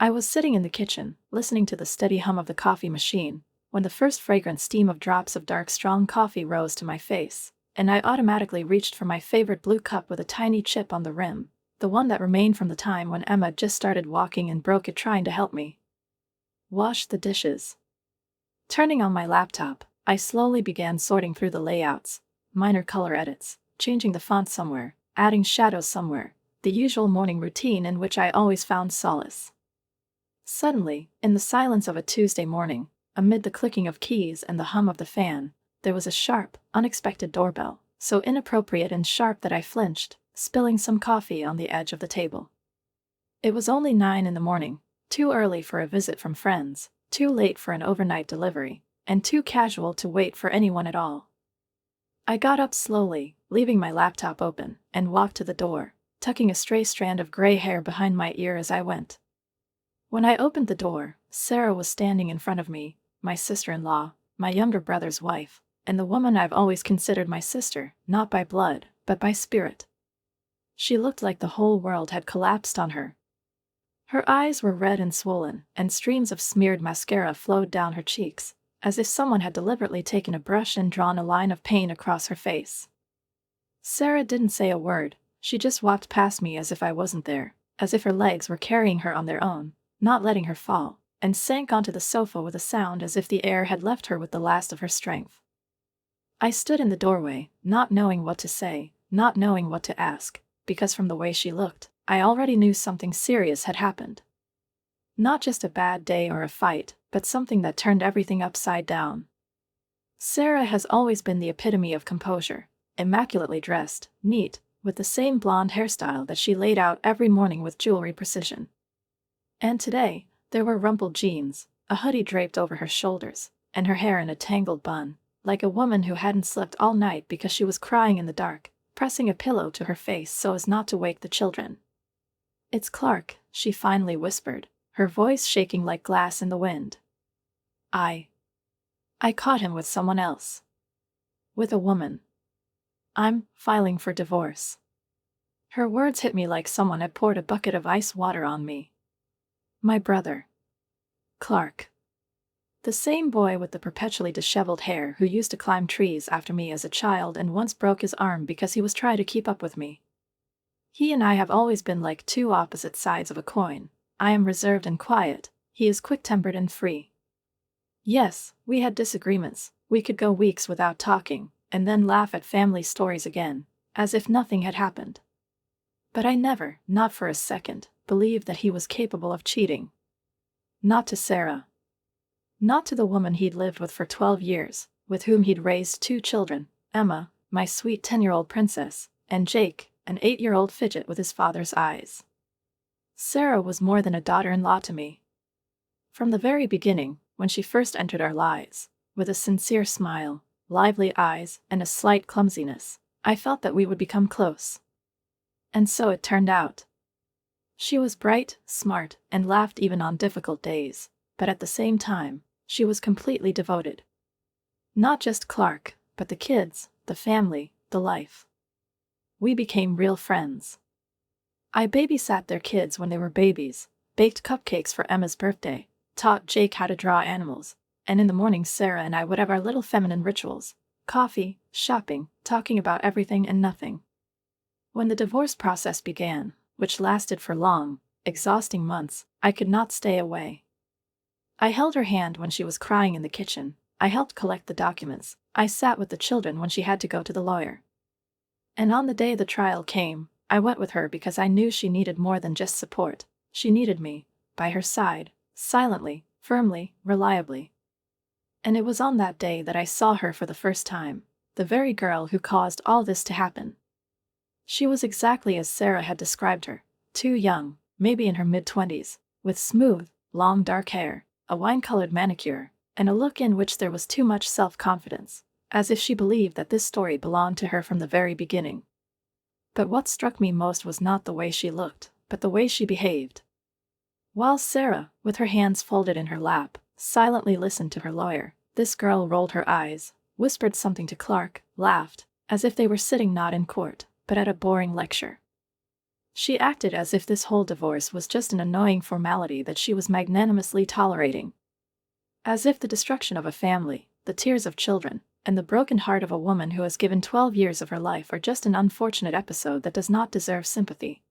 I was sitting in the kitchen, listening to the steady hum of the coffee machine, when the first fragrant steam of drops of dark strong coffee rose to my face, and I automatically reached for my favorite blue cup with a tiny chip on the rim, the one that remained from the time when Emma just started walking and broke it trying to help me. Wash the dishes. Turning on my laptop, I slowly began sorting through the layouts, minor color edits, changing the font somewhere, adding shadows somewhere, the usual morning routine in which I always found solace. Suddenly, in the silence of a Tuesday morning, amid the clicking of keys and the hum of the fan, there was a sharp, unexpected doorbell, so inappropriate and sharp that I flinched, spilling some coffee on the edge of the table. It was only 9 in the morning, too early for a visit from friends, too late for an overnight delivery, and too casual to wait for anyone at all. I got up slowly, leaving my laptop open, and walked to the door, tucking a stray strand of gray hair behind my ear as I went. When I opened the door, Sarah was standing in front of me, my sister-in-law, my younger brother's wife, and the woman I've always considered my sister, not by blood, but by spirit. She looked like the whole world had collapsed on her. Her eyes were red and swollen, and streams of smeared mascara flowed down her cheeks, as if someone had deliberately taken a brush and drawn a line of pain across her face. Sarah didn't say a word, she just walked past me as if I wasn't there, as if her legs were carrying her on their own, not letting her fall, and sank onto the sofa with a sound as if the air had left her with the last of her strength. I stood in the doorway, not knowing what to say, not knowing what to ask, because from the way she looked, I already knew something serious had happened. Not just a bad day or a fight, but something that turned everything upside down. Sarah has always been the epitome of composure, immaculately dressed, neat, with the same blonde hairstyle that she laid out every morning with jewelry precision. And today, there were rumpled jeans, a hoodie draped over her shoulders, and her hair in a tangled bun, like a woman who hadn't slept all night because she was crying in the dark, pressing a pillow to her face so as not to wake the children. "It's Clark," she finally whispered, her voice shaking like glass in the wind. I caught him with someone else. With a woman. I'm filing for divorce." Her words hit me like someone had poured a bucket of ice water on me. My brother. Clark. The same boy with the perpetually disheveled hair who used to climb trees after me as a child and once broke his arm because he was trying to keep up with me. He and I have always been like two opposite sides of a coin. I am reserved and quiet, he is quick-tempered and free. Yes, we had disagreements, we could go weeks without talking, and then laugh at family stories again, as if nothing had happened. But I never, not for a second, believed that he was capable of cheating. Not to Sarah. Not to the woman he'd lived with for 12 years, with whom he'd raised 2 children, Emma, my sweet 10-year-old princess, and Jake, an 8-year-old fidget with his father's eyes. Sarah was more than a daughter-in-law to me. From the very beginning, when she first entered our lives, with a sincere smile, lively eyes, and a slight clumsiness, I felt that we would become close. And so it turned out. She was bright, smart, and laughed even on difficult days, but at the same time, she was completely devoted. Not just Clark, but the kids, the family, the life. We became real friends. I babysat their kids when they were babies, baked cupcakes for Emma's birthday, taught Jake how to draw animals, and in the morning Sarah and I would have our little feminine rituals: coffee, shopping, talking about everything and nothing. When the divorce process began, which lasted for long, exhausting months, I could not stay away. I held her hand when she was crying in the kitchen, I helped collect the documents, I sat with the children when she had to go to the lawyer. And on the day the trial came, I went with her because I knew she needed more than just support. She needed me, by her side, silently, firmly, reliably. And it was on that day that I saw her for the first time, the very girl who caused all this to happen. She was exactly as Sarah had described her, too young, maybe in her mid-20s, with smooth, long dark hair, a wine-colored manicure, and a look in which there was too much self-confidence, as if she believed that this story belonged to her from the very beginning. But what struck me most was not the way she looked, but the way she behaved. While Sarah, with her hands folded in her lap, silently listened to her lawyer, this girl rolled her eyes, whispered something to Clark, laughed, as if they were sitting not in court, but at a boring lecture. She acted as if this whole divorce was just an annoying formality that she was magnanimously tolerating. As if the destruction of a family, the tears of children, and the broken heart of a woman who has given 12 years of her life are just an unfortunate episode that does not deserve sympathy.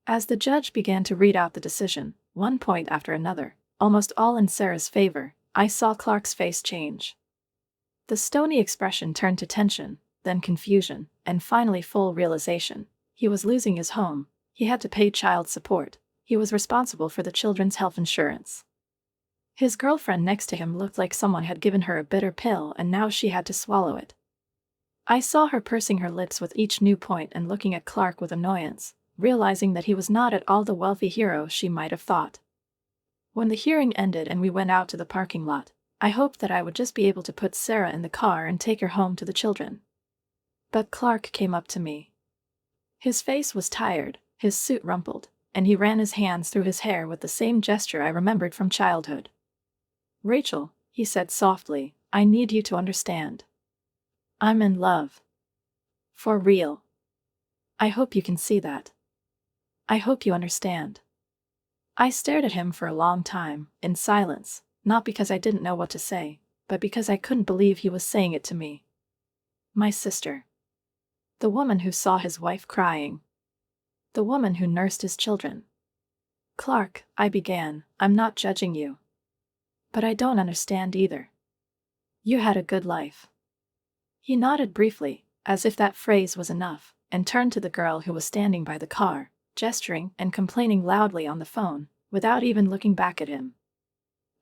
As the judge began to read out the decision, one point after another, almost all in Sarah's favor, I saw Clark's face change. The stony expression turned to tension, then confusion, and finally full realization. He was losing his home, he had to pay child support, he was responsible for the children's health insurance. His girlfriend next to him looked like someone had given her a bitter pill and now she had to swallow it. I saw her pursing her lips with each new point and looking at Clark with annoyance, realizing that he was not at all the wealthy hero she might have thought. When the hearing ended and we went out to the parking lot, I hoped that I would just be able to put Sarah in the car and take her home to the children. But Clark came up to me. His face was tired, his suit rumpled, and he ran his hands through his hair with the same gesture I remembered from childhood. "Rachel," he said softly, "I need you to understand. I'm in love. For real. I hope you can see that. I hope you understand." I stared at him for a long time, in silence, not because I didn't know what to say, but because I couldn't believe he was saying it to me. My sister. The woman who saw his wife crying. The woman who nursed his children. "Clark," I began, "I'm not judging you. But I don't understand either. You had a good life." He nodded briefly, as if that phrase was enough, and turned to the girl who was standing by the car, gesturing and complaining loudly on the phone, without even looking back at him.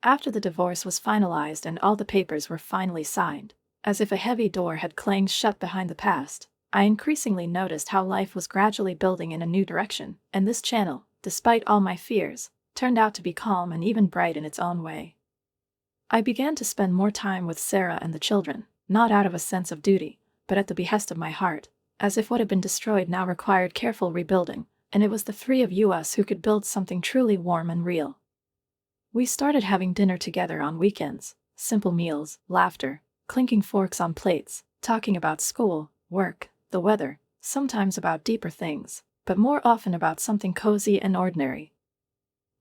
After the divorce was finalized and all the papers were finally signed, as if a heavy door had clanged shut behind the past, I increasingly noticed how life was gradually building in a new direction, and this channel, despite all my fears, turned out to be calm and even bright in its own way. I began to spend more time with Sarah and the children, not out of a sense of duty, but at the behest of my heart, as if what had been destroyed now required careful rebuilding, and it was the three of us who could build something truly warm and real. We started having dinner together on weekends, simple meals, laughter, clinking forks on plates, talking about school, work, the weather, sometimes about deeper things, but more often about something cozy and ordinary.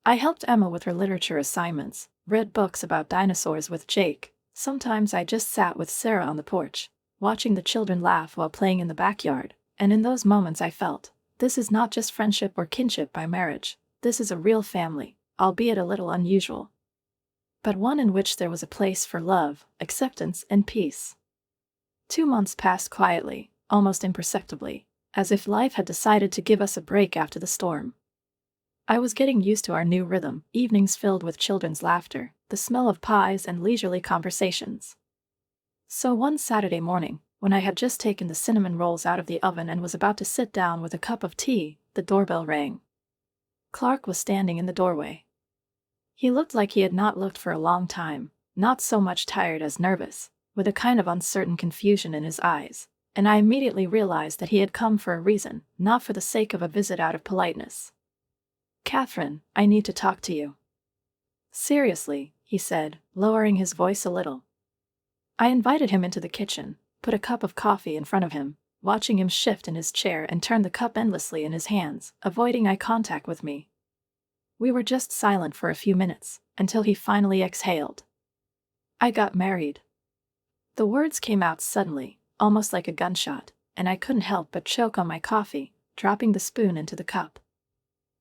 I helped Emma with her literature assignments, read books about dinosaurs with Jake. Sometimes I just sat with Sarah on the porch, watching the children laugh while playing in the backyard, and in those moments I felt, this is not just friendship or kinship by marriage, this is a real family, albeit a little unusual. But one in which there was a place for love, acceptance, and peace. 2 months passed quietly, almost imperceptibly, as if life had decided to give us a break after the storm. I was getting used to our new rhythm, evenings filled with children's laughter, the smell of pies and leisurely conversations. So one Saturday morning, when I had just taken the cinnamon rolls out of the oven and was about to sit down with a cup of tea, the doorbell rang. Clark was standing in the doorway. He looked like he had not looked for a long time, not so much tired as nervous, with a kind of uncertain confusion in his eyes, and I immediately realized that he had come for a reason, not for the sake of a visit out of politeness. "Catherine, I need to talk to you." "Seriously," he said, lowering his voice a little. I invited him into the kitchen, put a cup of coffee in front of him, watching him shift in his chair and turn the cup endlessly in his hands, avoiding eye contact with me. We were just silent for a few minutes, until he finally exhaled. "I got married." The words came out suddenly, almost like a gunshot, and I couldn't help but choke on my coffee, dropping the spoon into the cup.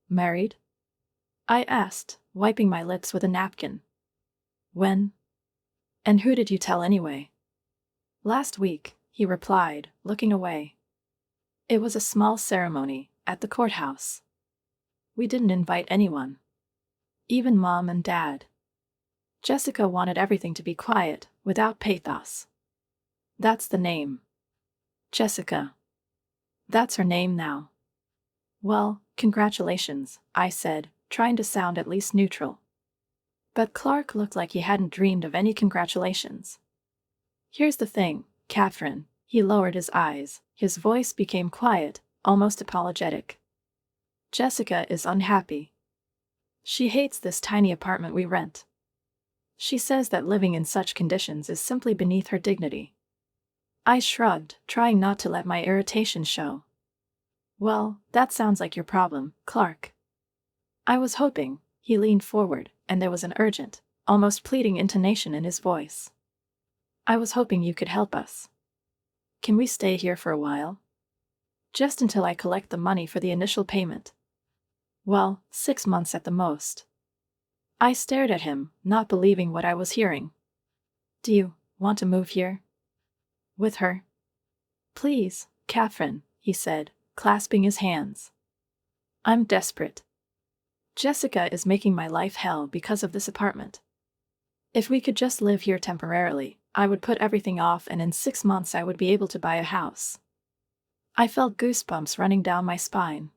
"Married?" I asked, wiping my lips with a napkin. "When? And who did you tell anyway?" "Last week," he replied, looking away. "It was a small ceremony, at the courthouse. We didn't invite anyone. Even Mom and Dad. Jessica wanted everything to be quiet, without pathos. That's the name. Jessica. That's her name now." "Well, congratulations," I said, trying to sound at least neutral. But Clark looked like he hadn't dreamed of any congratulations. "Here's the thing, Catherine," he lowered his eyes, his voice became quiet, almost apologetic. "Jessica is unhappy. She hates this tiny apartment we rent. She says that living in such conditions is simply beneath her dignity." I shrugged, trying not to let my irritation show. Well, that sounds like your problem, Clark. I was hoping. He leaned forward, and there was an urgent, almost pleading intonation in his voice. I was hoping you could help us. Can we stay here for a while? Just until I collect the money for the initial payment. Well, 6 months at the most. I stared at him, not believing what I was hearing. Do you want to move here? With her? Please, Catherine, he said, clasping his hands. I'm desperate. Jessica is making my life hell because of this apartment. If we could just live here temporarily, I would put everything off and in 6 months I would be able to buy a house. I felt goosebumps running down my spine.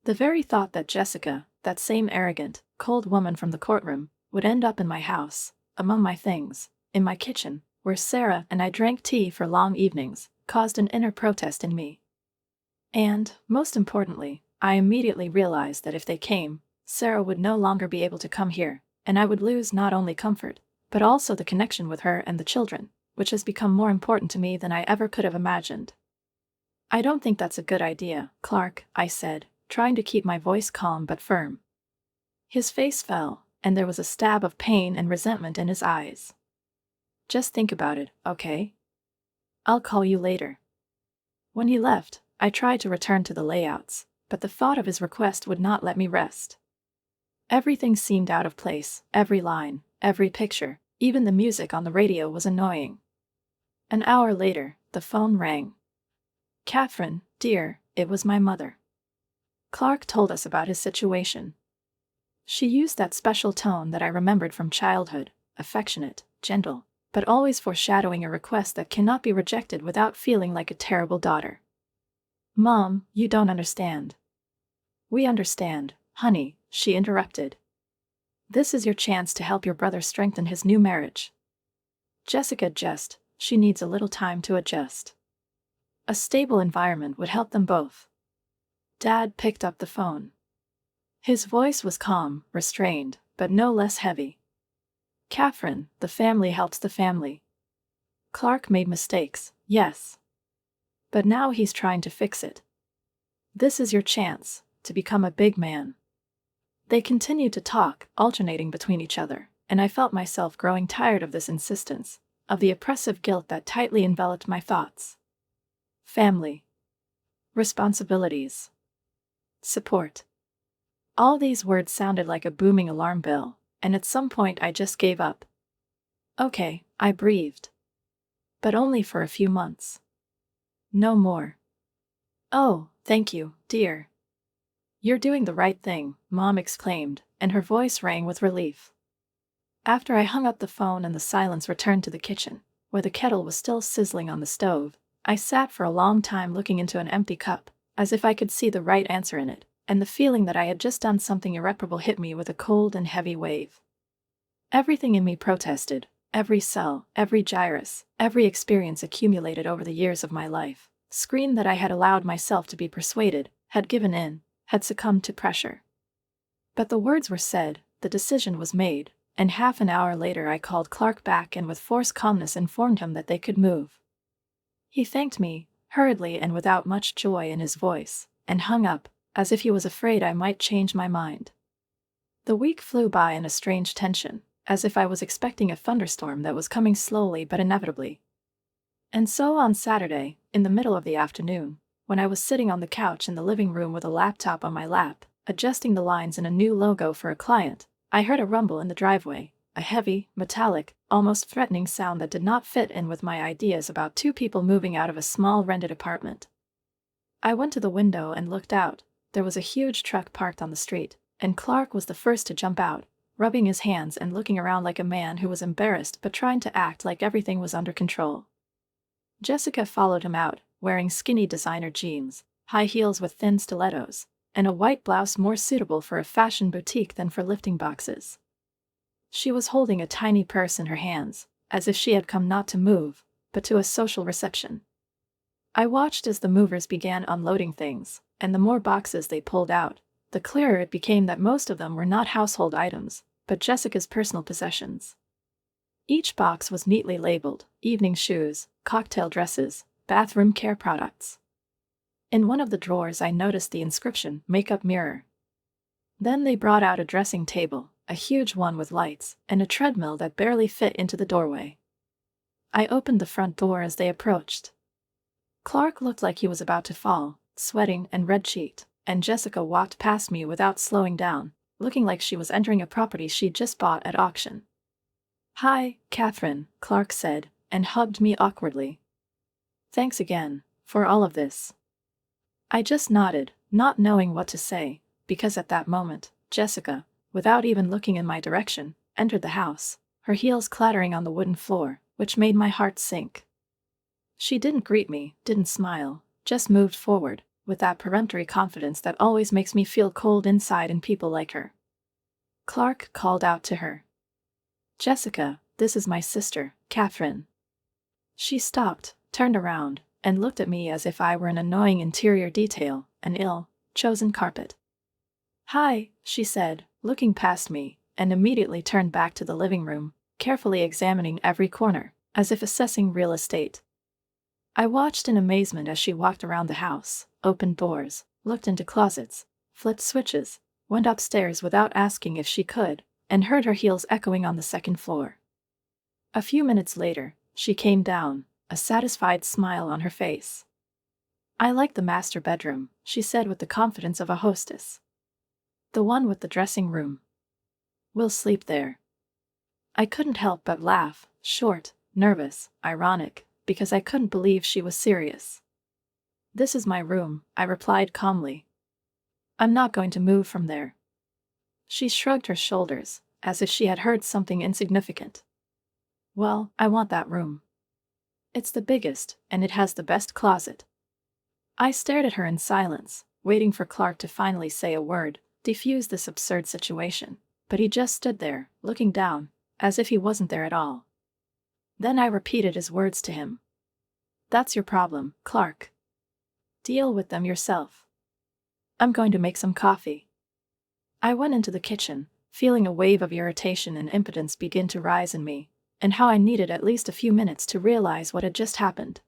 The very thought that Jessica, that same arrogant, cold woman from the courtroom, would end up in my house, among my things, in my kitchen, where Sarah and I drank tea for long evenings, caused an inner protest in me. And, most importantly, I immediately realized that if they came, Sarah would no longer be able to come here, and I would lose not only comfort, but also the connection with her and the children, which has become more important to me than I ever could have imagined. I don't think that's a good idea, Clark, I said, trying to keep my voice calm but firm. His face fell, and there was a stab of pain and resentment in his eyes. Just think about it, okay? I'll call you later. When he left, I tried to return to the layouts, but the thought of his request would not let me rest. Everything seemed out of place, every line, every picture, even the music on the radio was annoying. An hour later, the phone rang. Catherine, dear, it was my mother. Clark told us about his situation. She used that special tone that I remembered from childhood, affectionate, gentle, but always foreshadowing a request that cannot be rejected without feeling like a terrible daughter. Mom, you don't understand. We understand, honey, she interrupted. This is your chance to help your brother strengthen his new marriage. Jessica she needs a little time to adjust. A stable environment would help them both. Dad picked up the phone. His voice was calm, restrained, but no less heavy. Catherine, the family helps the family. Clark made mistakes, yes. But now he's trying to fix it. This is your chance to become a big man. They continued to talk, alternating between each other, and I felt myself growing tired of this insistence, of the oppressive guilt that tightly enveloped my thoughts. Family. Responsibilities. Support. All these words sounded like a booming alarm bell, and at some point I just gave up. Okay, I breathed. But only for a few months. No more. Oh, thank you, dear. You're doing the right thing, Mom exclaimed, and her voice rang with relief. After I hung up the phone and the silence returned to the kitchen, where the kettle was still sizzling on the stove, I sat for a long time looking into an empty cup, as if I could see the right answer in it, and the feeling that I had just done something irreparable hit me with a cold and heavy wave. Everything in me protested, every cell, every gyrus, every experience accumulated over the years of my life, screamed that I had allowed myself to be persuaded, had given in, had succumbed to pressure. But the words were said, the decision was made, and half an hour later I called Clark back and with forced calmness informed him that they could move. He thanked me, hurriedly and without much joy in his voice, and hung up, as if he was afraid I might change my mind. The week flew by in a strange tension, as if I was expecting a thunderstorm that was coming slowly but inevitably. And so on Saturday, in the middle of the afternoon, when I was sitting on the couch in the living room with a laptop on my lap, adjusting the lines in a new logo for a client, I heard a rumble in the driveway, a heavy, metallic, almost threatening sound that did not fit in with my ideas about two people moving out of a small rented apartment. I went to the window and looked out. There was a huge truck parked on the street, and Clark was the first to jump out, rubbing his hands and looking around like a man who was embarrassed but trying to act like everything was under control. Jessica followed him out, wearing skinny designer jeans, high heels with thin stilettos, and a white blouse more suitable for a fashion boutique than for lifting boxes. She was holding a tiny purse in her hands, as if she had come not to move, but to a social reception. I watched as the movers began unloading things, and the more boxes they pulled out, the clearer it became that most of them were not household items, but Jessica's personal possessions. Each box was neatly labeled: evening shoes, cocktail dresses, bathroom care products. In one of the drawers I noticed the inscription, "Makeup Mirror." Then they brought out a dressing table, a huge one with lights, and a treadmill that barely fit into the doorway. I opened the front door as they approached. Clark looked like he was about to fall, sweating and red-cheeked, and Jessica walked past me without slowing down, looking like she was entering a property she'd just bought at auction. "Hi, Catherine," Clark said, and hugged me awkwardly. "Thanks again for all of this." I just nodded, not knowing what to say, because at that moment, Jessica, without even looking in my direction, entered the house, her heels clattering on the wooden floor, which made my heart sink. She didn't greet me, didn't smile, just moved forward, with that peremptory confidence that always makes me feel cold inside in people like her. Clark called out to her. "Jessica, this is my sister, Catherine." She stopped, turned around, and looked at me as if I were an annoying interior detail, an ill-chosen carpet. "Hi," she said, looking past me, and immediately turned back to the living room, carefully examining every corner, as if assessing real estate. I watched in amazement as she walked around the house, opened doors, looked into closets, flipped switches, went upstairs without asking if she could, and heard her heels echoing on the second floor. A few minutes later, she came down, a satisfied smile on her face. "I like the master bedroom," she said with the confidence of a hostess. "The one with the dressing room. We'll sleep there." I couldn't help but laugh, short, nervous, ironic, because I couldn't believe she was serious. "This is my room," I replied calmly. "I'm not going to move from there." She shrugged her shoulders, as if she had heard something insignificant. "Well, I want that room. It's the biggest, and it has the best closet." I stared at her in silence, waiting for Clark to finally say a word, defuse this absurd situation, but he just stood there, looking down, as if he wasn't there at all. Then I repeated his words to him. "That's your problem, Clark. Deal with them yourself. I'm going to make some coffee." I went into the kitchen, feeling a wave of irritation and impotence begin to rise in me, and how I needed at least a few minutes to realize what had just happened.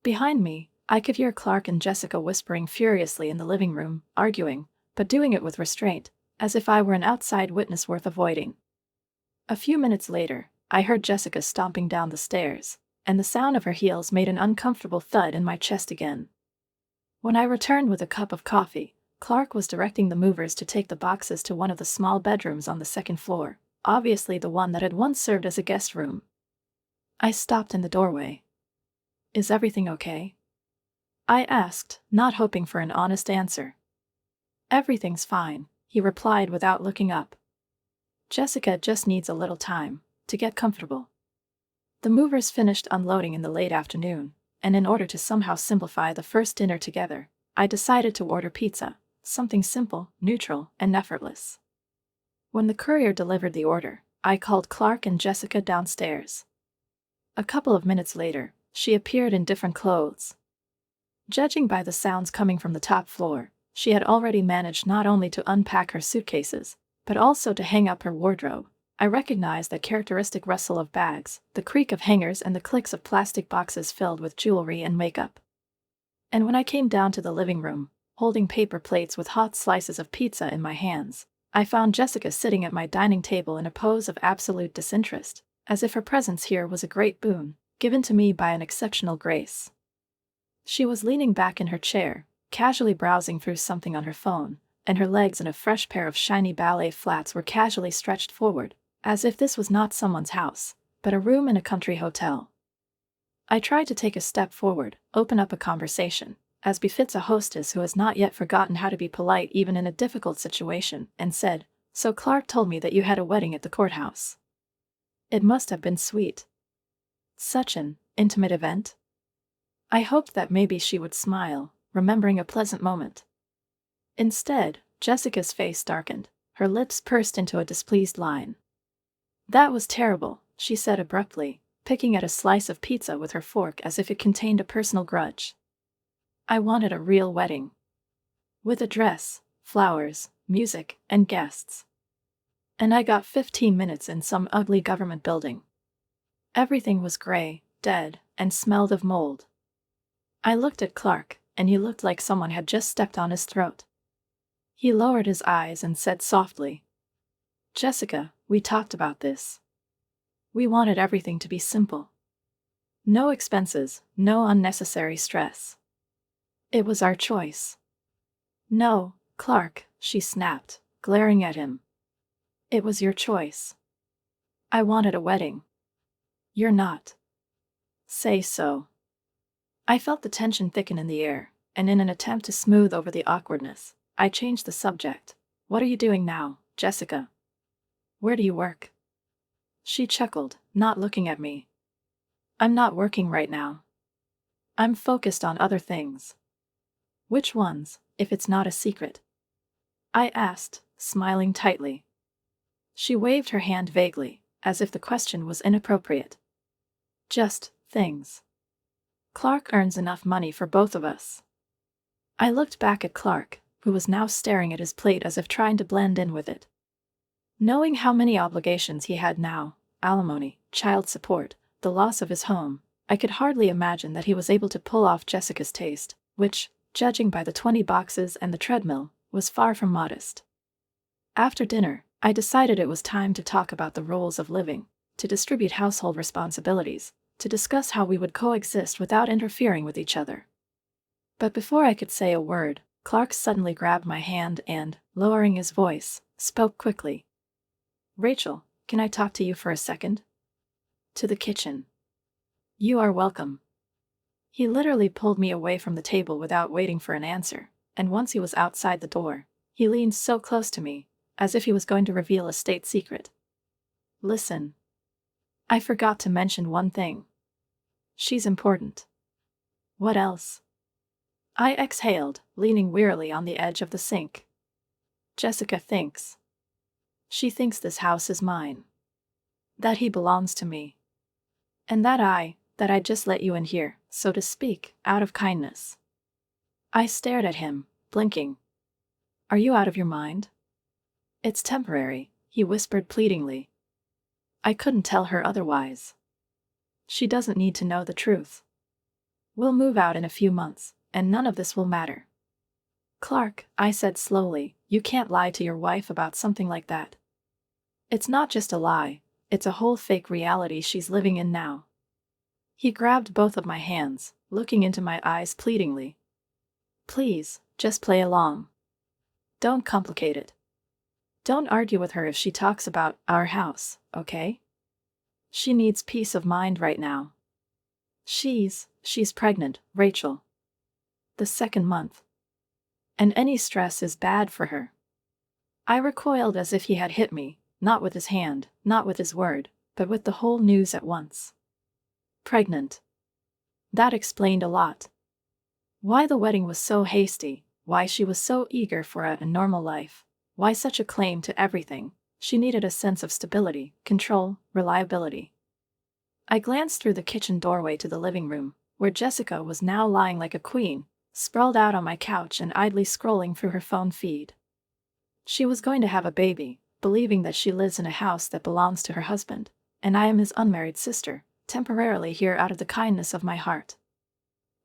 Behind me, I could hear Clark and Jessica whispering furiously in the living room, arguing, but doing it with restraint, as if I were an outside witness worth avoiding. A few minutes later, I heard Jessica stomping down the stairs, and the sound of her heels made an uncomfortable thud in my chest again. When I returned with a cup of coffee, Clark was directing the movers to take the boxes to one of the small bedrooms on the second floor, obviously the one that had once served as a guest room. I stopped in the doorway. "Is everything okay?" I asked, not hoping for an honest answer. "Everything's fine," he replied without looking up. "Jessica just needs a little time to get comfortable." The movers finished unloading in the late afternoon, and in order to somehow simplify the first dinner together, I decided to order pizza, something simple, neutral, and effortless. When the courier delivered the order, I called Clark and Jessica downstairs. A couple of minutes later, she appeared in different clothes. Judging by the sounds coming from the top floor, she had already managed not only to unpack her suitcases, but also to hang up her wardrobe. I recognized that characteristic rustle of bags, the creak of hangers, and the clicks of plastic boxes filled with jewelry and makeup. And when I came down to the living room, holding paper plates with hot slices of pizza in my hands, I found Jessica sitting at my dining table in a pose of absolute disinterest, as if her presence here was a great boon, given to me by an exceptional grace. She was leaning back in her chair, casually browsing through something on her phone, and her legs in a fresh pair of shiny ballet flats were casually stretched forward, as if this was not someone's house, but a room in a country hotel. I tried to take a step forward, open up a conversation, as befits a hostess who has not yet forgotten how to be polite even in a difficult situation, and said, "So Clark told me that you had a wedding at the courthouse. It must have been sweet. Such an intimate event." I hoped that maybe she would smile, remembering a pleasant moment. Instead, Jessica's face darkened, her lips pursed into a displeased line. "That was terrible," she said abruptly, picking at a slice of pizza with her fork as if it contained a personal grudge. "I wanted a real wedding. With a dress, flowers, music, and guests. And I got 15 minutes in some ugly government building. Everything was gray, dead, and smelled of mold." I looked at Clark, and he looked like someone had just stepped on his throat. He lowered his eyes and said softly, "Jessica, we talked about this. We wanted everything to be simple. No expenses, no unnecessary stress. It was our choice." "No, Clark," she snapped, glaring at him. "It was your choice. I wanted a wedding. You're not." "Say so." I felt the tension thicken in the air, and in an attempt to smooth over the awkwardness, I changed the subject. "What are you doing now, Jessica? Where do you work?" She chuckled, not looking at me. "I'm not working right now. I'm focused on other things." "Which ones, if it's not a secret?" I asked, smiling tightly. She waved her hand vaguely, as if the question was inappropriate. "Just things. Clark earns enough money for both of us." I looked back at Clark, who was now staring at his plate as if trying to blend in with it. Knowing how many obligations he had now, alimony, child support, the loss of his home, I could hardly imagine that he was able to pull off Jessica's taste, which, judging by the 20 boxes and the treadmill, was far from modest. After dinner, I decided it was time to talk about the roles of living, to distribute household responsibilities, to discuss how we would coexist without interfering with each other. But before I could say a word, Clark suddenly grabbed my hand and, lowering his voice, spoke quickly. "Rachel, can I talk to you for a second?" "To the kitchen." "You are welcome." He literally pulled me away from the table without waiting for an answer, and once he was outside the door, he leaned so close to me, as if he was going to reveal a state secret. "Listen. I forgot to mention one thing. She's important." "What else?" I exhaled, leaning wearily on the edge of the sink. "Jessica thinks. She thinks this house is mine. That he belongs to me. And that I just let you in here, so to speak, out of kindness." I stared at him, blinking. "Are you out of your mind?" "It's temporary," he whispered pleadingly. I couldn't tell her otherwise. "She doesn't need to know the truth. We'll move out in a few months, and none of this will matter." "Clark," I said slowly, "you can't lie to your wife about something like that. It's not just a lie, it's a whole fake reality she's living in now." He grabbed both of my hands, looking into my eyes pleadingly. "Please, just play along. Don't complicate it. Don't argue with her if she talks about our house, okay? She needs peace of mind right now. She's pregnant, Rachel. The 2nd month. And any stress is bad for her." I recoiled as if he had hit me, not with his hand, not with his word, but with the whole news at once. Pregnant. That explained a lot. Why the wedding was so hasty, why she was so eager for a normal life, why such a claim to everything. She needed a sense of stability, control, reliability. I glanced through the kitchen doorway to the living room, where Jessica was now lying like a queen, sprawled out on my couch and idly scrolling through her phone feed. She was going to have a baby, believing that she lives in a house that belongs to her husband, and I am his unmarried sister, temporarily here out of the kindness of my heart.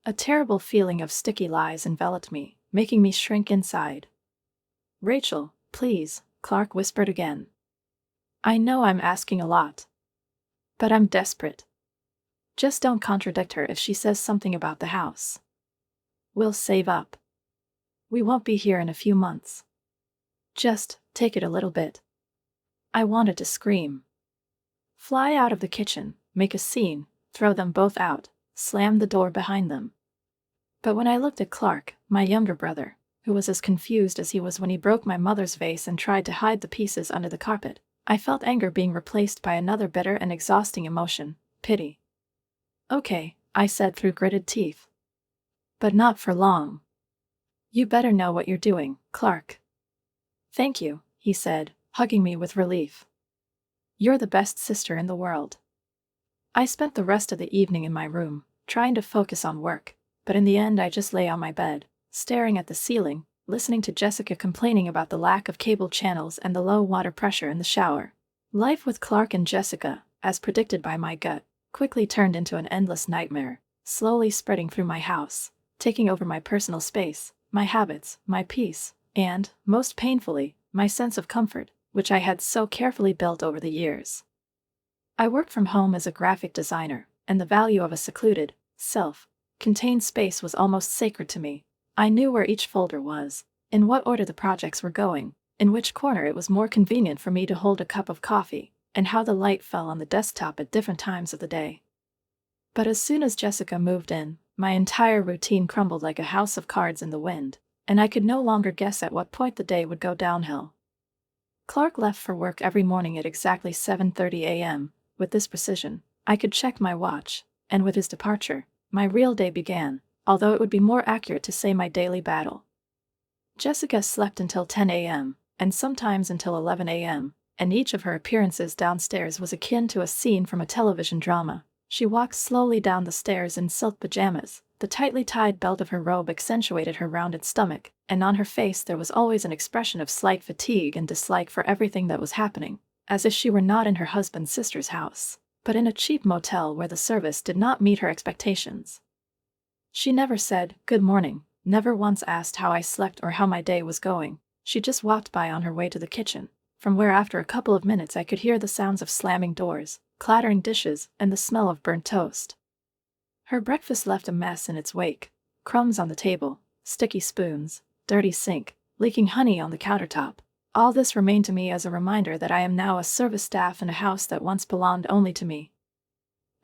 A terrible feeling of sticky lies enveloped me, making me shrink inside. "Rachel, please," Clark whispered again. "I know I'm asking a lot. But I'm desperate. Just don't contradict her if she says something about the house. We'll save up. We won't be here in a few months. Just take it a little bit." I wanted to scream. Fly out of the kitchen, make a scene, throw them both out, slam the door behind them. But when I looked at Clark, my younger brother, who was as confused as he was when he broke my mother's vase and tried to hide the pieces under the carpet, I felt anger being replaced by another bitter and exhausting emotion, pity. "Okay," I said through gritted teeth. "But not for long. You better know what you're doing, Clark." "Thank you," he said, hugging me with relief. "You're the best sister in the world." I spent the rest of the evening in my room, trying to focus on work, but in the end I just lay on my bed, staring at the ceiling, listening to Jessica complaining about the lack of cable channels and the low water pressure in the shower. Life with Clark and Jessica, as predicted by my gut, quickly turned into an endless nightmare, slowly spreading through my house, taking over my personal space, my habits, my peace, and, most painfully, my sense of comfort, which I had so carefully built over the years. I worked from home as a graphic designer, and the value of a secluded, self-contained space was almost sacred to me. I knew where each folder was, in what order the projects were going, in which corner it was more convenient for me to hold a cup of coffee, and how the light fell on the desktop at different times of the day. But as soon as Jessica moved in, my entire routine crumbled like a house of cards in the wind, and I could no longer guess at what point the day would go downhill. Clark left for work every morning at exactly 7:30 a.m. With this precision, I could check my watch, and with his departure, my real day began, although it would be more accurate to say my daily battle. Jessica slept until 10 a.m., and sometimes until 11 a.m., and each of her appearances downstairs was akin to a scene from a television drama. She walked slowly down the stairs in silk pajamas. The tightly tied belt of her robe accentuated her rounded stomach, and on her face there was always an expression of slight fatigue and dislike for everything that was happening, as if she were not in her husband's sister's house, but in a cheap motel where the service did not meet her expectations. She never said, "Good morning," never once asked how I slept or how my day was going. She just walked by on her way to the kitchen, from where after a couple of minutes I could hear the sounds of slamming doors, clattering dishes, and the smell of burnt toast. Her breakfast left a mess in its wake: crumbs on the table, sticky spoons, dirty sink, leaking honey on the countertop. All this remained to me as a reminder that I am now a service staff in a house that once belonged only to me.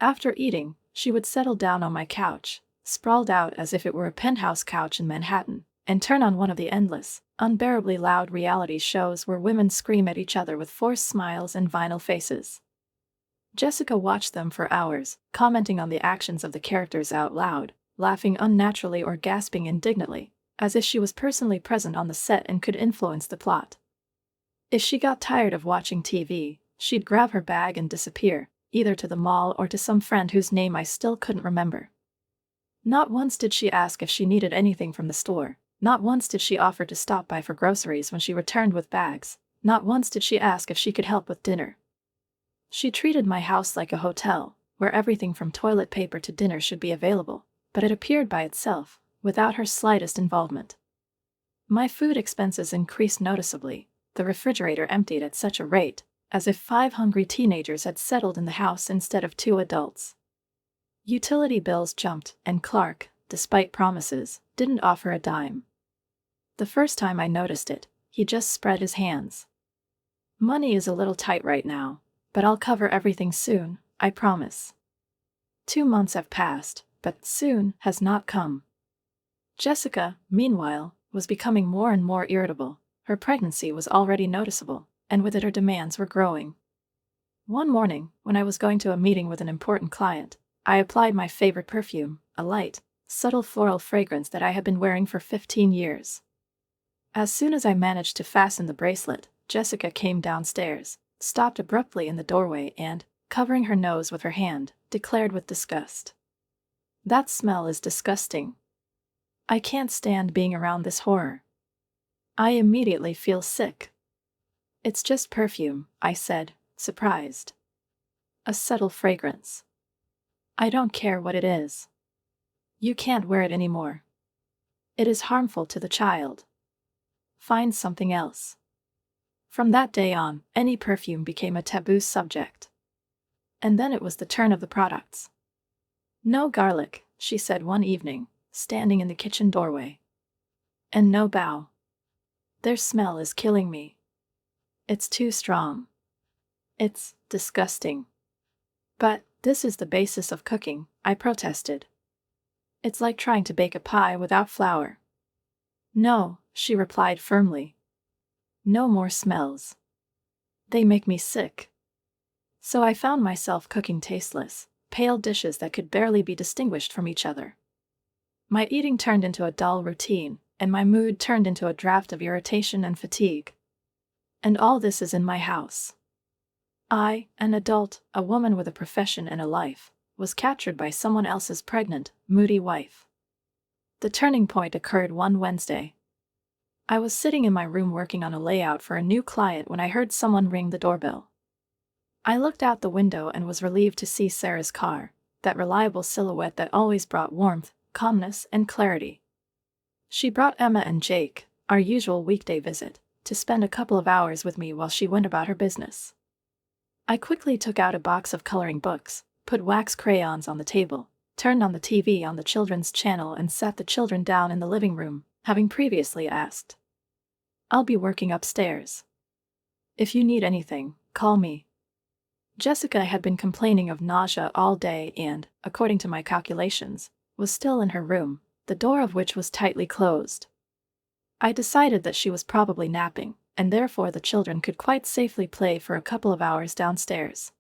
After eating, she would settle down on my couch, sprawled out as if it were a penthouse couch in Manhattan, and turn on one of the endless, unbearably loud reality shows where women scream at each other with forced smiles and vinyl faces. Jessica watched them for hours, commenting on the actions of the characters out loud, laughing unnaturally or gasping indignantly, as if she was personally present on the set and could influence the plot. If she got tired of watching TV, she'd grab her bag and disappear, either to the mall or to some friend whose name I still couldn't remember. Not once did she ask if she needed anything from the store. Not once did she offer to stop by for groceries when she returned with bags. Not once did she ask if she could help with dinner. She treated my house like a hotel, where everything from toilet paper to dinner should be available, but it appeared by itself, without her slightest involvement. My food expenses increased noticeably. The refrigerator emptied at such a rate, as if 5 hungry teenagers had settled in the house instead of 2 adults. Utility bills jumped, and Clark, despite promises, didn't offer a dime. The first time I noticed it, he just spread his hands. "Money is a little tight right now, but I'll cover everything soon, I promise." 2 months have passed, but soon has not come. Jessica, meanwhile, was becoming more and more irritable. Her pregnancy was already noticeable, and with it her demands were growing. One morning, when I was going to a meeting with an important client, I applied my favorite perfume, a light, subtle floral fragrance that I had been wearing for 15 years. As soon as I managed to fasten the bracelet, Jessica came downstairs, stopped abruptly in the doorway and, covering her nose with her hand, declared with disgust, "That smell is disgusting. I can't stand being around this horror. I immediately feel sick." "It's just perfume," I said, surprised. "A subtle fragrance. I don't care what it is. You can't wear it anymore. It is harmful to the child. Find something else." From that day on, any perfume became a taboo subject. And then it was the turn of the products. "No garlic," she said one evening, standing in the kitchen doorway. "And no bow. Their smell is killing me. It's too strong. It's disgusting." "But this is the basis of cooking," I protested. "It's like trying to bake a pie without flour." "No," she replied firmly. "No more smells. They make me sick." So I found myself cooking tasteless, pale dishes that could barely be distinguished from each other. My eating turned into a dull routine, and my mood turned into a draft of irritation and fatigue. And all this is in my house. I, an adult, a woman with a profession and a life, was captured by someone else's pregnant, moody wife. The turning point occurred one Wednesday. I was sitting in my room working on a layout for a new client when I heard someone ring the doorbell. I looked out the window and was relieved to see Sarah's car, that reliable silhouette that always brought warmth, calmness, and clarity. She brought Emma and Jake, our usual weekday visit, to spend a couple of hours with me while she went about her business. I quickly took out a box of coloring books, put wax crayons on the table, turned on the TV on the children's channel and sat the children down in the living room, having previously asked. "I'll be working upstairs. If you need anything, call me." Jessica had been complaining of nausea all day and, according to my calculations, was still in her room, the door of which was tightly closed. I decided that she was probably napping, and therefore the children could quite safely play for a couple of hours downstairs.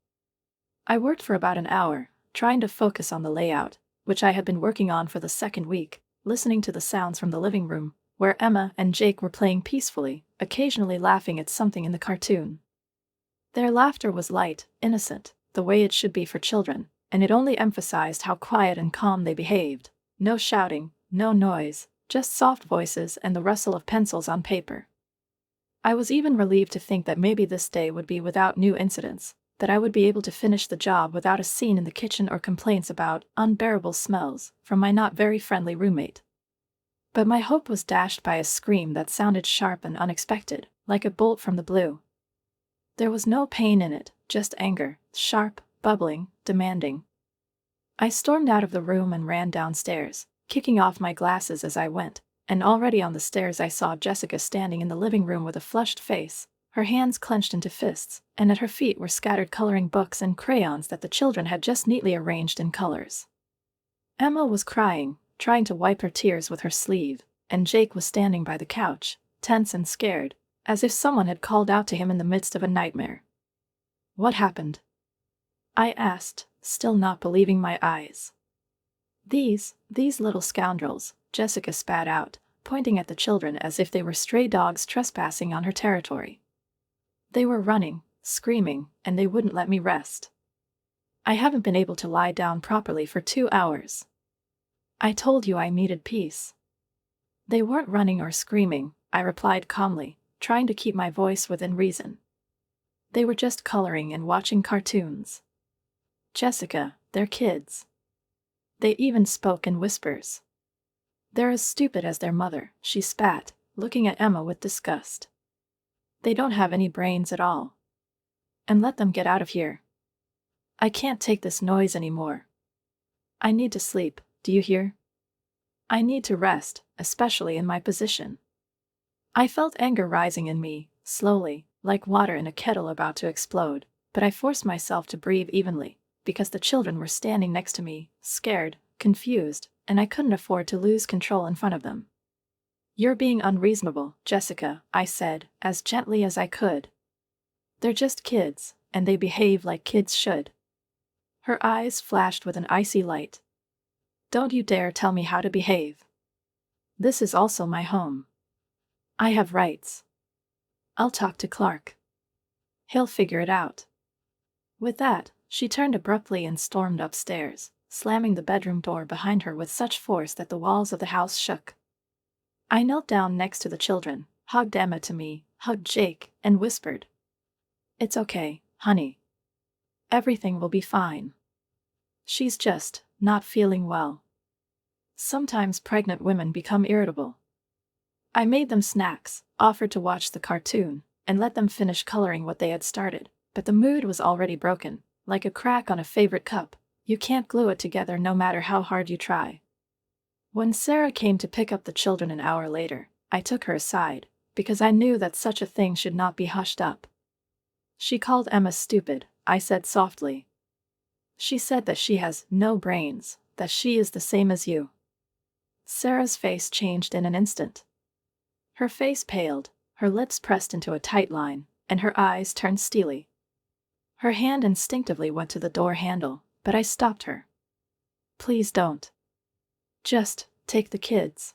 I worked for about an hour, trying to focus on the layout, which I had been working on for the second week, listening to the sounds from the living room, where Emma and Jake were playing peacefully, occasionally laughing at something in the cartoon. Their laughter was light, innocent, the way it should be for children, and it only emphasized how quiet and calm they behaved. No shouting, no noise, just soft voices and the rustle of pencils on paper. I was even relieved to think that maybe this day would be without new incidents, that I would be able to finish the job without a scene in the kitchen or complaints about unbearable smells from my not very friendly roommate. But my hope was dashed by a scream that sounded sharp and unexpected, like a bolt from the blue. There was no pain in it, just anger, sharp, bubbling, demanding. I stormed out of the room and ran downstairs, kicking off my glasses as I went, and already on the stairs I saw Jessica standing in the living room with a flushed face, her hands clenched into fists, and at her feet were scattered coloring books and crayons that the children had just neatly arranged in colors. Emma was crying, trying to wipe her tears with her sleeve, and Jake was standing by the couch, tense and scared, as if someone had called out to him in the midst of a nightmare. "What happened?" I asked, still not believing my eyes. These little scoundrels," Jessica spat out, pointing at the children as if they were stray dogs trespassing on her territory. "They were running, screaming, and they wouldn't let me rest. I haven't been able to lie down properly for 2 hours. I told you I needed peace." "They weren't running or screaming," I replied calmly, trying to keep my voice within reason. "They were just coloring and watching cartoons. Jessica, they're kids. They even spoke in whispers. They're as stupid as their mother," she spat, looking at Emma with disgust. "They don't have any brains at all. And let them get out of here. I can't take this noise anymore. I need to sleep, do you hear? I need to rest, especially in my position." I felt anger rising in me, slowly, like water in a kettle about to explode, but I forced myself to breathe evenly, because the children were standing next to me, scared, confused, and I couldn't afford to lose control in front of them. "You're being unreasonable, Jessica," I said, as gently as I could. "They're just kids, and they behave like kids should." Her eyes flashed with an icy light. "Don't you dare tell me how to behave. This is also my home. I have rights. I'll talk to Clark. He'll figure it out." With that, she turned abruptly and stormed upstairs, slamming the bedroom door behind her with such force that the walls of the house shook. I knelt down next to the children, hugged Emma to me, hugged Jake, and whispered, "It's okay, honey. Everything will be fine. She's just not feeling well. Sometimes pregnant women become irritable." I made them snacks, offered to watch the cartoon, and let them finish coloring what they had started, but the mood was already broken, like a crack on a favorite cup. You can't glue it together no matter how hard you try. When Sarah came to pick up the children an hour later, I took her aside, because I knew that such a thing should not be hushed up. "She called Emma stupid," I said softly. "She said that she has no brains, that she is the same as you." Sarah's face changed in an instant. Her face paled, her lips pressed into a tight line, and her eyes turned steely. Her hand instinctively went to the door handle, but I stopped her. "Please don't. Just take the kids.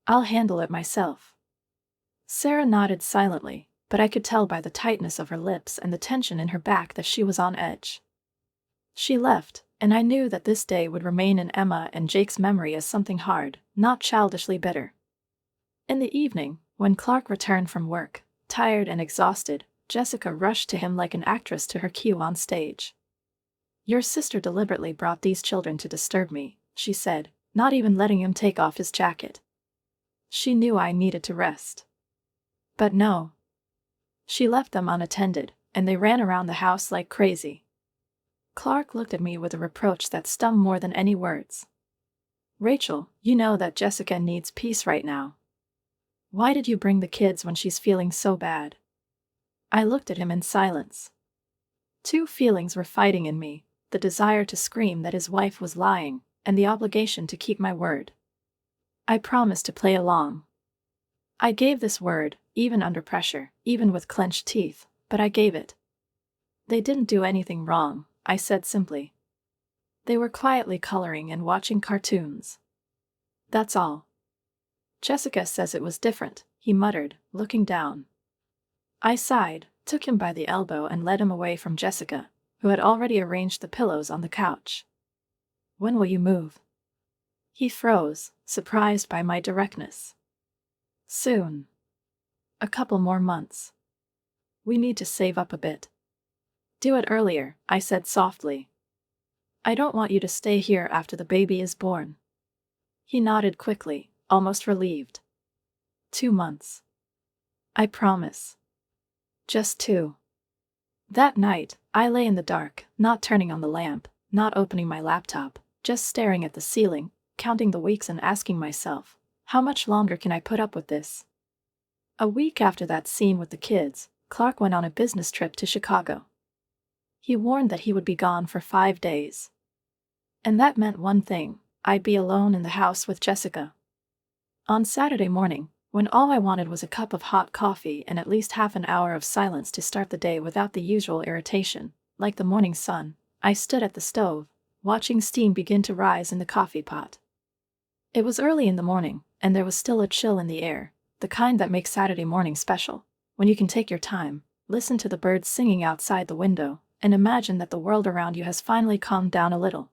I'll handle it myself." Sarah nodded silently, but I could tell by the tightness of her lips and the tension in her back that she was on edge. She left, and I knew that this day would remain in Emma and Jake's memory as something hard, not childishly bitter. In the evening, when Clark returned from work, tired and exhausted, Jessica rushed to him like an actress to her cue on stage. "Your sister deliberately brought these children to disturb me," she said, not even letting him take off his jacket. She knew I needed to rest. But no. She left them unattended, and they ran around the house like crazy. Clark looked at me with a reproach that stung more than any words. Rachel, you know that Jessica needs peace right now. Why did you bring the kids when she's feeling so bad? I looked at him in silence. Two feelings were fighting in me, the desire to scream that his wife was lying, and the obligation to keep my word. I promised to play along. I gave this word, even under pressure, even with clenched teeth, but I gave it. They didn't do anything wrong, I said simply. They were quietly coloring and watching cartoons. That's all. Jessica says it was different, he muttered, looking down. I sighed, took him by the elbow and led him away from Jessica, who had already arranged the pillows on the couch. When will you move? He froze, surprised by my directness. Soon. A couple more months. We need to save up a bit. Do it earlier, I said softly. I don't want you to stay here after the baby is born. He nodded quickly, almost relieved. 2 months. I promise. Just 2. That night, I lay in the dark, not turning on the lamp, not opening my laptop, just staring at the ceiling, counting the weeks and asking myself, how much longer can I put up with this? A week after that scene with the kids, Clark went on a business trip to Chicago. He warned that he would be gone for 5 days. And that meant one thing, I'd be alone in the house with Jessica. On Saturday morning, when all I wanted was a cup of hot coffee and at least half an hour of silence to start the day without the usual irritation, like the morning sun, I stood at the stove, watching steam begin to rise in the coffee pot. It was early in the morning, and there was still a chill in the air, the kind that makes Saturday morning special, when you can take your time, listen to the birds singing outside the window, and imagine that the world around you has finally calmed down a little.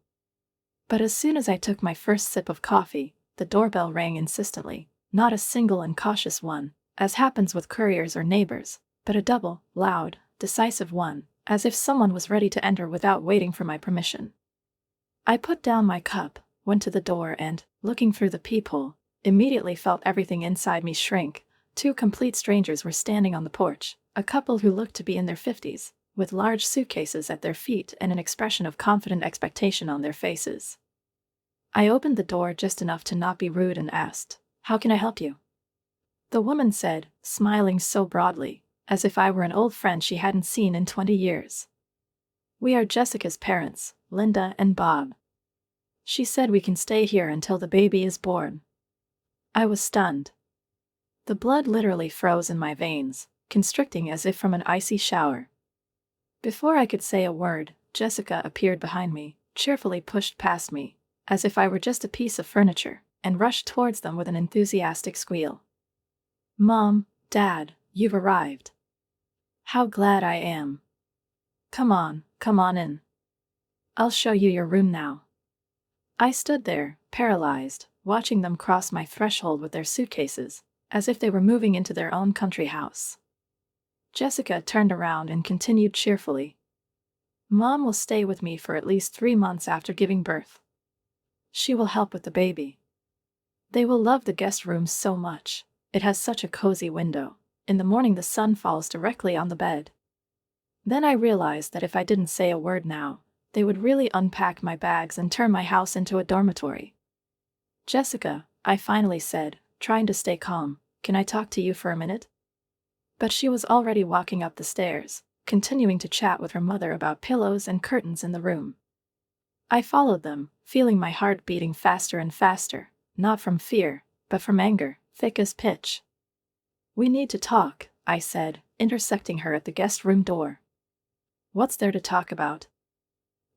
But as soon as I took my first sip of coffee, the doorbell rang insistently, not a single and cautious one, as happens with couriers or neighbors, but a double, loud, decisive one, as if someone was ready to enter without waiting for my permission. I put down my cup, went to the door and, looking through the peephole, immediately felt everything inside me shrink. 2 complete strangers were standing on the porch, a couple who looked to be in their 50s, with large suitcases at their feet and an expression of confident expectation on their faces. I opened the door just enough to not be rude and asked, "How can I help you?" The woman said, smiling so broadly, as if I were an old friend she hadn't seen in 20 years. "We are Jessica's parents, Linda and Bob. She said we can stay here until the baby is born." I was stunned. The blood literally froze in my veins, constricting as if from an icy shower. Before I could say a word, Jessica appeared behind me, cheerfully pushed past me, as if I were just a piece of furniture, and rushed towards them with an enthusiastic squeal. "Mom, Dad, you've arrived. How glad I am. Come on in. I'll show you your room now." I stood there, paralyzed, watching them cross my threshold with their suitcases, as if they were moving into their own country house. Jessica turned around and continued cheerfully, "Mom will stay with me for at least 3 months after giving birth. She will help with the baby. They will love the guest room so much. It has such a cozy window. In the morning the sun falls directly on the bed." Then I realized that if I didn't say a word now, they would really unpack my bags and turn my house into a dormitory. "Jessica," I finally said, trying to stay calm, "can I talk to you for a minute?" But she was already walking up the stairs, continuing to chat with her mother about pillows and curtains in the room. I followed them, feeling my heart beating faster and faster, not from fear, but from anger, thick as pitch. "We need to talk," I said, intersecting her at the guest room door. "What's there to talk about?"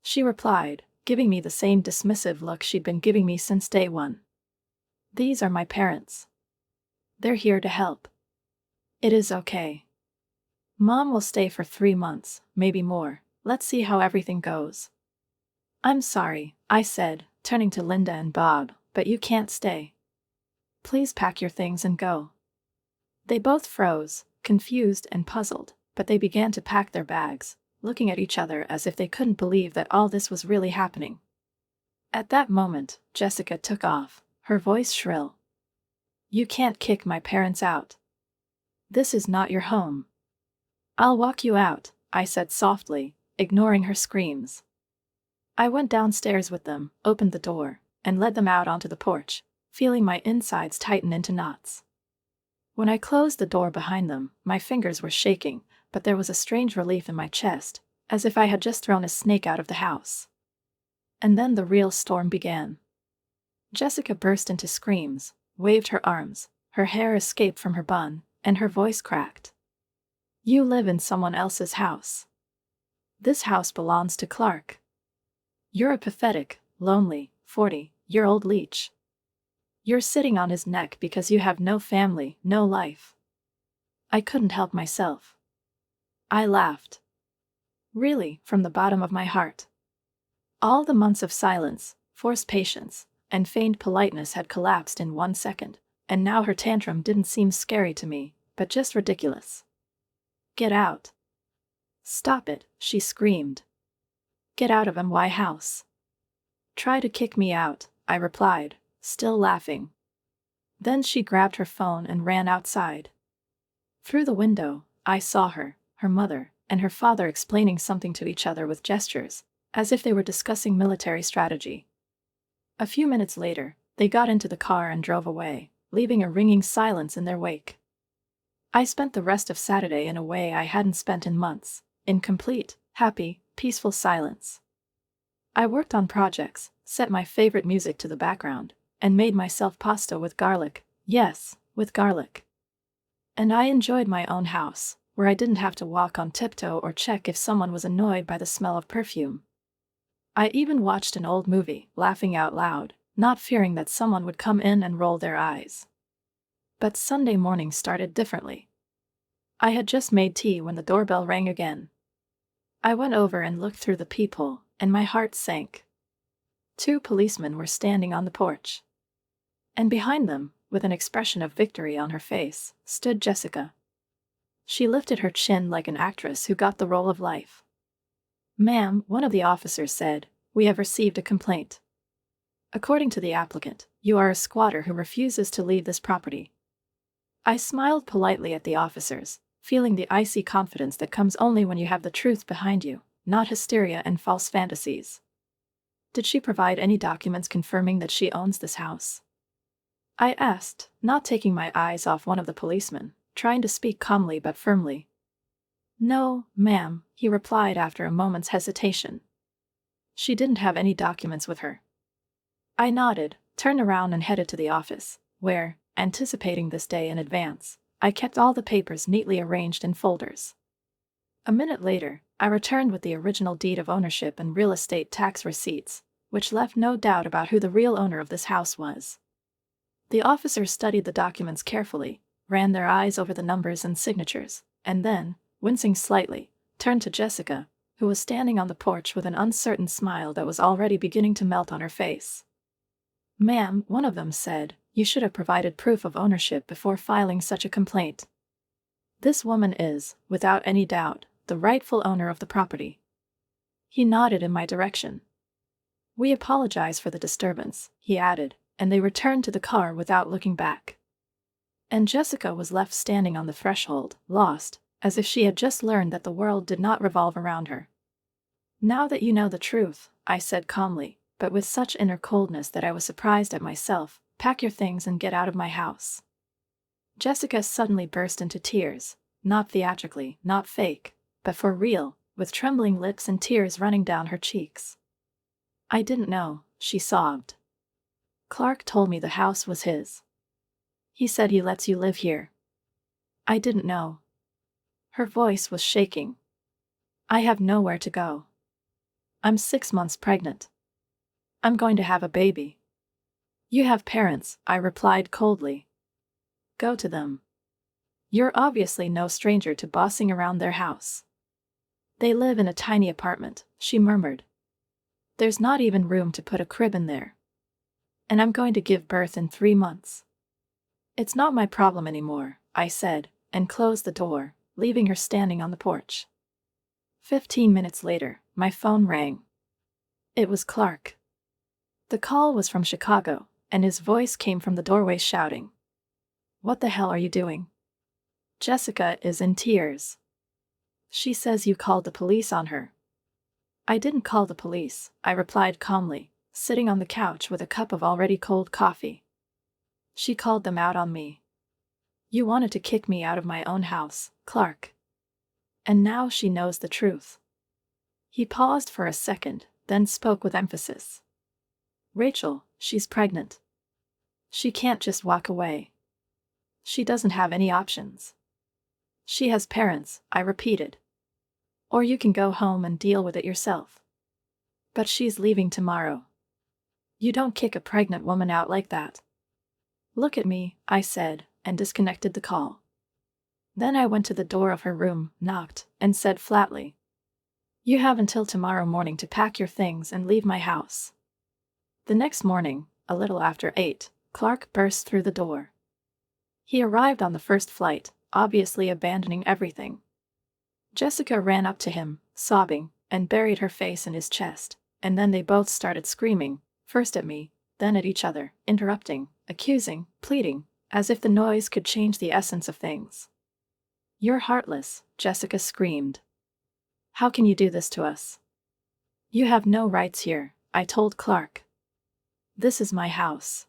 She replied, giving me the same dismissive look she'd been giving me since day one. "These are my parents. They're here to help. It is okay. Mom will stay for 3 months, maybe more. Let's see how everything goes." "I'm sorry," I said, turning to Linda and Bob, "but you can't stay. Please pack your things and go." They both froze, confused and puzzled, but they began to pack their bags, looking at each other as if they couldn't believe that all this was really happening. At that moment, Jessica took off, her voice shrill. "You can't kick my parents out. This is not your home." "I'll walk you out," I said softly, ignoring her screams. I went downstairs with them, opened the door, and led them out onto the porch, feeling my insides tighten into knots. When I closed the door behind them, my fingers were shaking, but there was a strange relief in my chest, as if I had just thrown a snake out of the house. And then the real storm began. Jessica burst into screams, waved her arms, her hair escaped from her bun, and her voice cracked. "You live in someone else's house. This house belongs to Clark. You're a pathetic, lonely, 40-year-old leech. You're sitting on his neck because you have no family, no life." I couldn't help myself. I laughed. Really, from the bottom of my heart. All the months of silence, forced patience, and feigned politeness had collapsed in 1 second, and now her tantrum didn't seem scary to me, but just ridiculous. "Get out. Stop it," she screamed. "Get out of my house." "Try to kick me out," I replied, still laughing. Then she grabbed her phone and ran outside. Through the window, I saw her mother, and her father explaining something to each other with gestures, as if they were discussing military strategy. A few minutes later, they got into the car and drove away, leaving a ringing silence in their wake. I spent the rest of Saturday in a way I hadn't spent in months, in complete, happy, peaceful silence. I worked on projects, set my favorite music to the background, and made myself pasta with garlic. Yes, with garlic. And I enjoyed my own house, where I didn't have to walk on tiptoe or check if someone was annoyed by the smell of perfume. I even watched an old movie, laughing out loud, not fearing that someone would come in and roll their eyes. But Sunday morning started differently. I had just made tea when the doorbell rang again. I went over and looked through the peephole, and my heart sank. 2 policemen were standing on the porch. And behind them, with an expression of victory on her face, stood Jessica. She lifted her chin like an actress who got the role of life. "Ma'am," one of the officers said, "we have received a complaint. According to the applicant, you are a squatter who refuses to leave this property." I smiled politely at the officers, feeling the icy confidence that comes only when you have the truth behind you, not hysteria and false fantasies. "Did she provide any documents confirming that she owns this house?" I asked, not taking my eyes off one of the policemen, trying to speak calmly but firmly. "No, ma'am," he replied after a moment's hesitation. "She didn't have any documents with her." I nodded, turned around and headed to the office, where, anticipating this day in advance, I kept all the papers neatly arranged in folders. A minute later, I returned with the original deed of ownership and real estate tax receipts, which left no doubt about who the real owner of this house was. The officers studied the documents carefully, ran their eyes over the numbers and signatures, and then, wincing slightly, turned to Jessica, who was standing on the porch with an uncertain smile that was already beginning to melt on her face. "Ma'am," one of them said, "you should have provided proof of ownership before filing such a complaint. This woman is, without any doubt, the rightful owner of the property." He nodded in my direction. "We apologize for the disturbance," he added, and they returned to the car without looking back. And Jessica was left standing on the threshold, lost, as if she had just learned that the world did not revolve around her. "Now that you know the truth," I said calmly, but with such inner coldness that I was surprised at myself, "pack your things and get out of my house." Jessica suddenly burst into tears, not theatrically, not fake, but for real, with trembling lips and tears running down her cheeks. "I didn't know," she sobbed. "Clark told me the house was his. He said he lets you live here. I didn't know." Her voice was shaking. "I have nowhere to go. I'm 6 months pregnant. I'm going to have a baby." "You have parents," I replied coldly. "Go to them. You're obviously no stranger to bossing around their house." "They live in a tiny apartment," she murmured. "There's not even room to put a crib in there. And I'm going to give birth in 3 months. It's not my problem anymore," I said, and closed the door, leaving her standing on the porch. 15 minutes later, my phone rang. It was Clark. The call was from Chicago, and his voice came from the doorway shouting, "What the hell are you doing?" Jessica is in tears. She says you called the police on her. I didn't call the police, I replied calmly, sitting on the couch with a cup of already cold coffee. She called them out on me. You wanted to kick me out of my own house, Clark. And now she knows the truth. He paused for a second, then spoke with emphasis. Rachel, she's pregnant. She can't just walk away. She doesn't have any options. She has parents, I repeated. Or you can go home and deal with it yourself. But she's leaving tomorrow. You don't kick a pregnant woman out like that. Look at me, I said, and disconnected the call. Then I went to the door of her room, knocked, and said flatly, "You have until tomorrow morning to pack your things and leave my house." The next morning, a little after 8, Clark burst through the door. He arrived on the first flight, obviously abandoning everything. Jessica ran up to him, sobbing, and buried her face in his chest, and then they both started screaming, first at me, then at each other, interrupting, accusing, pleading, as if the noise could change the essence of things. "You're heartless," Jessica screamed. "How can you do this to us? You have no rights here," I told Clark. "This is my house.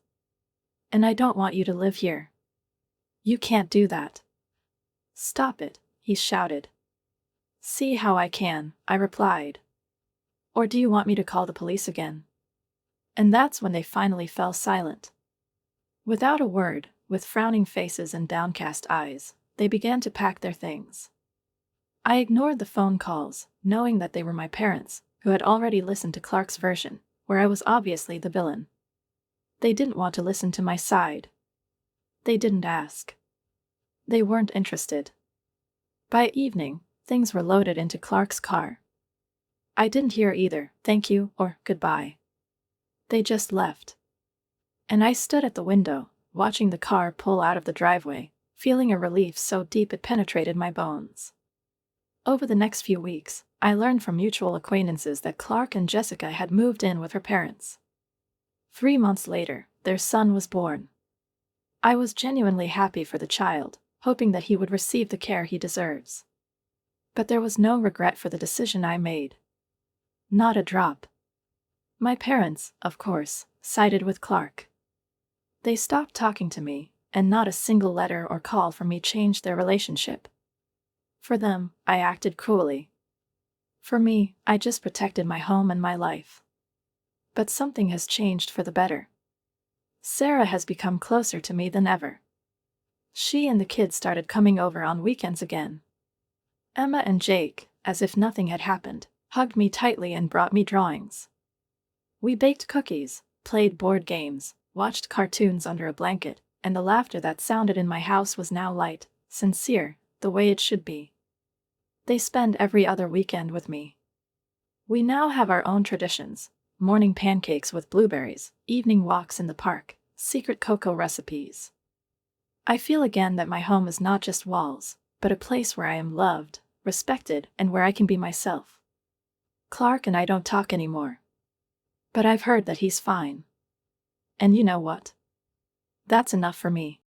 And I don't want you to live here. You can't do that." "Stop it," he shouted. "See how I can," I replied. "Or do you want me to call the police again?" And that's when they finally fell silent. Without a word, with frowning faces and downcast eyes, they began to pack their things. I ignored the phone calls, knowing that they were my parents, who had already listened to Clark's version, where I was obviously the villain. They didn't want to listen to my side. They didn't ask. They weren't interested. By evening, things were loaded into Clark's car. I didn't hear either "thank you" or "goodbye." They just left. And I stood at the window, watching the car pull out of the driveway, feeling a relief so deep it penetrated my bones. Over the next few weeks, I learned from mutual acquaintances that Clark and Jessica had moved in with her parents. 3 months later, their son was born. I was genuinely happy for the child, hoping that he would receive the care he deserves. But there was no regret for the decision I made. Not a drop. My parents, of course, sided with Clark. They stopped talking to me, and not a single letter or call from me changed their relationship. For them, I acted cruelly. For me, I just protected my home and my life. But something has changed for the better. Sarah has become closer to me than ever. She and the kids started coming over on weekends again. Emma and Jake, as if nothing had happened, hugged me tightly and brought me drawings. We baked cookies, played board games, watched cartoons under a blanket, and the laughter that sounded in my house was now light, sincere, the way it should be. They spend every other weekend with me. We now have our own traditions: morning pancakes with blueberries, evening walks in the park, secret cocoa recipes. I feel again that my home is not just walls, but a place where I am loved, respected, and where I can be myself. Clark and I don't talk anymore. But I've heard that he's fine. And you know what? That's enough for me.